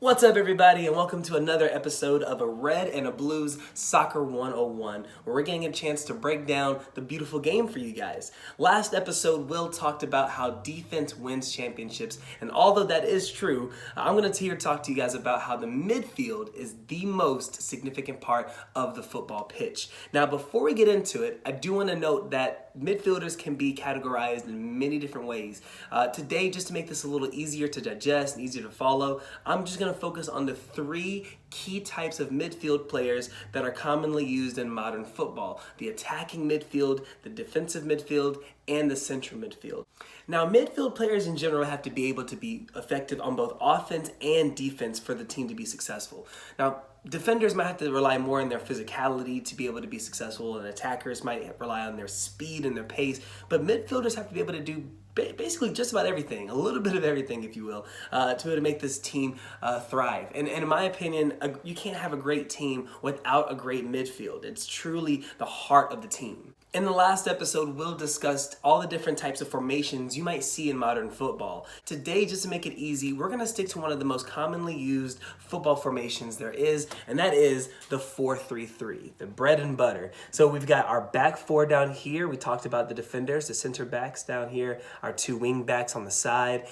What's up, everybody, and welcome to another episode of A Red and a Blues Soccer 101, where we're getting a chance to break down the beautiful game for you guys. Last episode, Will talked about how defense wins championships, and although that is true, I'm going to talk to you guys about how the midfield is the most significant part of the football pitch. Now, before we get into it, I do want to note that midfielders can be categorized in many different ways. Today, just to make this a little easier to digest and easier to follow, I'm just going to focus on the three key types of midfield players that are commonly used in modern football: the attacking midfield, the defensive midfield, and the central midfield. Now, midfield players in general have to be able to be effective on both offense and defense for the team to be successful. Now, defenders might have to rely more on their physicality to be able to be successful, and attackers might rely on their speed and their pace, but midfielders have to be able to do basically just about everything, a little bit of everything, if you will, to be able to make this team thrive. And in my opinion, you can't have a great team without a great midfield. It's truly the heart of the team. In the last episode, Will discussed all the different types of formations you might see in modern football. Today, just to make it easy, we're going to stick to one of the most commonly used football formations there is, and that is the 4-3-3, the bread and butter. So we've got our back four down here. We talked about the defenders, the center backs down here, our two wing backs on the side.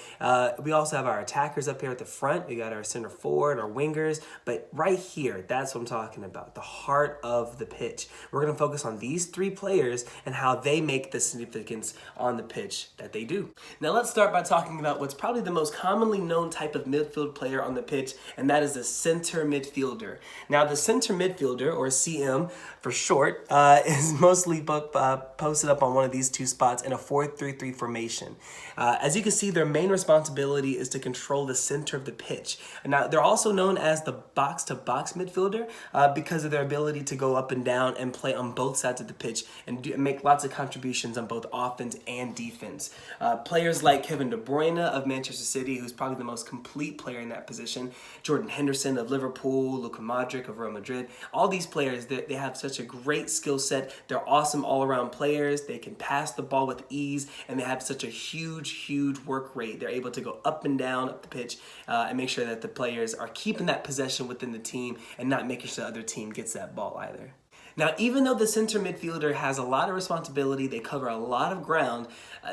We also have our attackers up here at the front. We got our center forward, our wingers, but right here, that's what I'm talking about, the heart of the pitch. We're going to focus on these three players and how they make the significance on the pitch that they do. Now let's start by talking about what's probably the most commonly known type of midfield player on the pitch, and that is the center midfielder. Now the center midfielder, or CM for short, is mostly posted up on one of these two spots in a 4-3-3 formation. As you can see, their main responsibility is to control the center of the pitch. Now they're also known as the box-to-box midfielder because of their ability to go up and down and play on both sides of the pitch and make lots of contributions on both offense and defense. Players like Kevin De Bruyne of Manchester City, who's probably the most complete player in that position, Jordan Henderson of Liverpool, Luka Modric of Real Madrid, all these players, they have such a great skill set. They're awesome all-around players. They can pass the ball with ease, and they have such a huge work rate. They're able to go up and down up the pitch and make sure that the players are keeping that possession within the team and not making sure the other team gets that ball either. Now, even though the center midfielder has a lot of responsibility, they cover a lot of ground,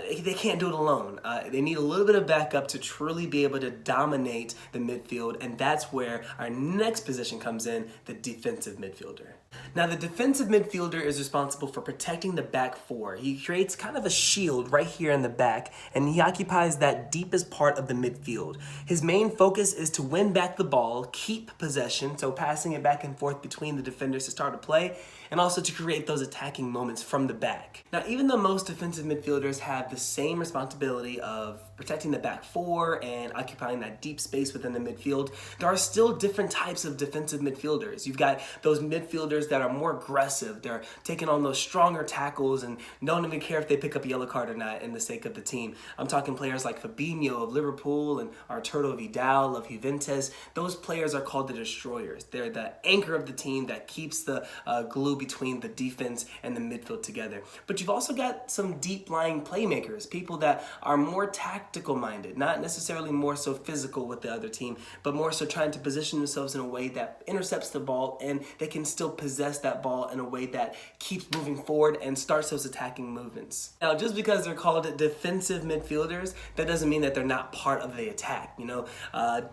they can't do it alone. They need a little bit of backup to truly be able to dominate the midfield, and that's where our next position comes in, the defensive midfielder. Now, the defensive midfielder is responsible for protecting the back four. He creates kind of a shield right here in the back, and he occupies that deepest part of the midfield. His main focus is to win back the ball, keep possession, so passing it back and forth between the defenders to start a play, and also to create those attacking moments from the back. Now, even though most defensive midfielders have the same responsibility of protecting the back four and occupying that deep space within the midfield, there are still different types of defensive midfielders. You've got those midfielders that are more aggressive. They're taking on those stronger tackles and don't even care if they pick up a yellow card or not in the sake of the team. I'm talking players like Fabinho of Liverpool and Arturo Vidal of Juventus. Those players are called the destroyers. They're the anchor of the team that keeps the glue between the defense and the midfield together. But you've also got some deep-lying playmakers, people that are more tactical minded, not necessarily more so physical with the other team, but more so trying to position themselves in a way that intercepts the ball and they can still possess that ball in a way that keeps moving forward and starts those attacking movements. Now, just because they're called defensive midfielders, that doesn't mean that they're not part of the attack.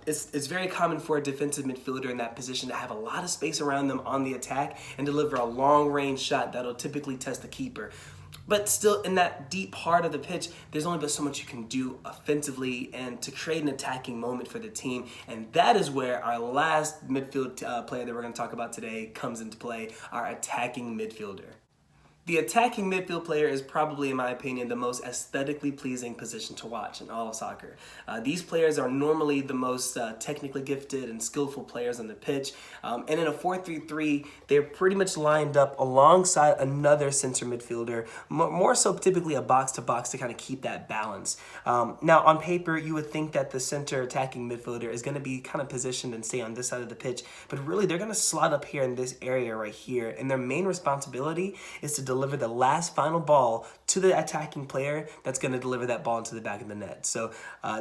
It's very common for a defensive midfielder in that position to have a lot of space around them on the attack and deliver a long-range shot that'll typically test the keeper. But still, in that deep heart of the pitch, there's only but so much you can do offensively and to create an attacking moment for the team. And that is where our last midfield player that we're going to talk about today comes into play, our attacking midfielder. The attacking midfield player is probably, in my opinion, the most aesthetically pleasing position to watch in all of soccer. These players are normally the most technically gifted and skillful players on the pitch. And in a 4-3-3, they're pretty much lined up alongside another center midfielder, more so typically a box-to-box to kind of keep that balance. Now, on paper, you would think that the center attacking midfielder is going to be kind of positioned and stay on this side of the pitch, but really they're going to slot up here in this area right here, and their main responsibility is to deliver deliver the last final ball to the attacking player that's going to deliver that ball into the back of the net. So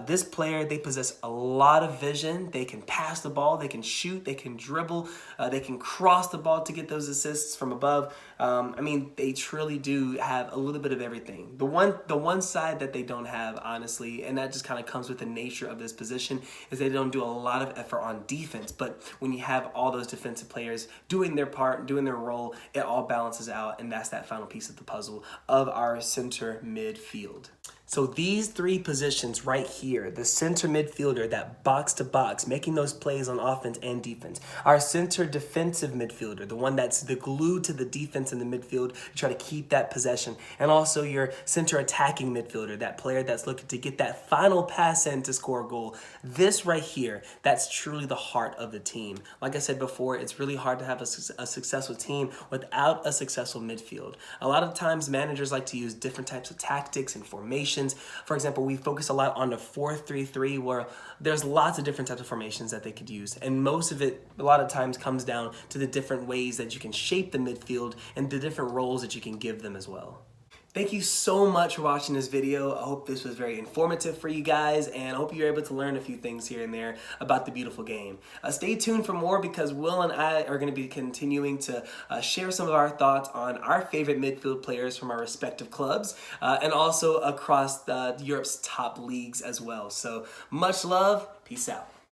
this player, they possess a lot of vision. They can pass the ball, they can shoot, they can dribble, they can cross the ball to get those assists from above. I mean, they truly do have a little bit of everything. The one side that they don't have, honestly, and that just kind of comes with the nature of this position, is they don't do a lot of effort on defense. But when you have all those defensive players doing their part, doing their role, it all balances out, and that's that final piece of the puzzle of our center midfield. So these three positions right here, the center midfielder, that box to box, making those plays on offense and defense. Our center defensive midfielder, the one that's the glue to the defense in the midfield, to try to keep that possession. And also your center attacking midfielder, that player that's looking to get that final pass in to score a goal. This right here, that's truly the heart of the team. Like I said before, it's really hard to have a successful team without a successful midfield. A lot of times managers like to use different types of tactics and formations. For example, we focus a lot on the 4-3-3, where there's lots of different types of formations that they could use. And most of it, a lot of times, comes down to the different ways that you can shape the midfield and the different roles that you can give them as well. Thank you so much for watching this video. I hope this was very informative for you guys, and I hope you're able to learn a few things here and there about the beautiful game. Stay tuned for more, because Will and I are going to be continuing to share some of our thoughts on our favorite midfield players from our respective clubs, and also across Europe's top leagues as well. So much love. Peace out.